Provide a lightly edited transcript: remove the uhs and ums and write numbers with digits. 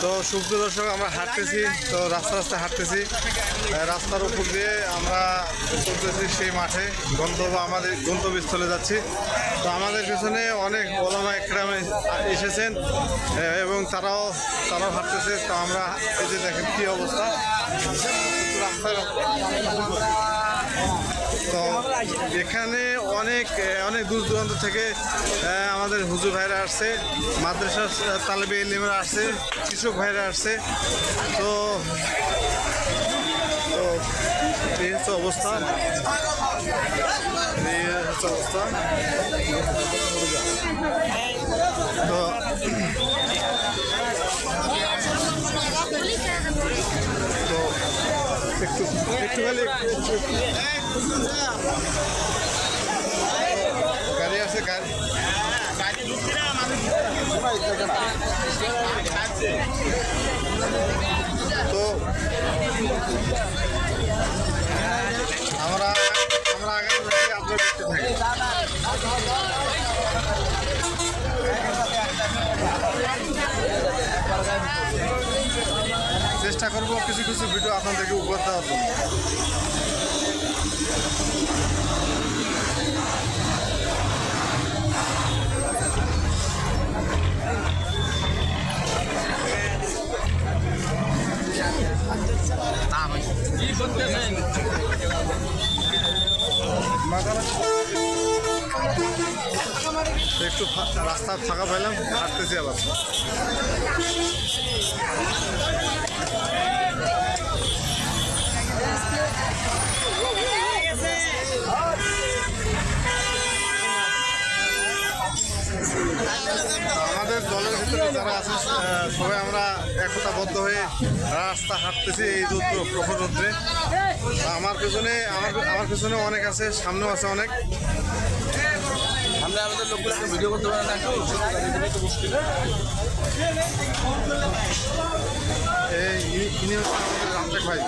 তো সুপ্রিয় দর্শক, আমরা হাঁটতেছি, তো রাস্তায় হাঁটতেছি, রাস্তার উপর দিয়ে আমরা চলতেছি সেই মাঠে আমাদের গন্তব্যস্থলে যাচ্ছি। তো আমাদের পেছনে অনেক ওলামা একরাম এসেছেন এবং তারাও হাঁটতেছে। তো আমরা এই যে দেখেন কী অবস্থা রাস্তার। তো এখানে অনেক দূর দূরান্ত থেকে আমাদের হুজুর ভাইরা আসছে, মাদ্রাসার তালেবে ইলমেরা আসছে, কৃষক ভাইরা আসছে। তো এই হচ্ছে অবস্থা, তো একটু গাড়ি আছে, তো আমরা আগামী থেকে আপনার দেখতে থাকি। চেষ্টা করবো কিছু ভিডিও আপনাদেরকে উপহার দেওয়ার জন্য। একটু রাস্তা ফাঁকা পাইলাম, হাঁটতেছি আবার। আমাদের দলের ভিতরে যারা আছে সবাই আমরা একতাবদ্ধ হয়ে রাস্তা হাঁটতেছি এই প্রখর রৌদ্রে। আমার পেছনে অনেক আছে, সামনেও আছে অনেক। আমরা আমাদের লোকগুলোকে ভিডিও করতে পারি না, মুশকিল। ইনি হচ্ছে আমাদের রামটেক ভাই।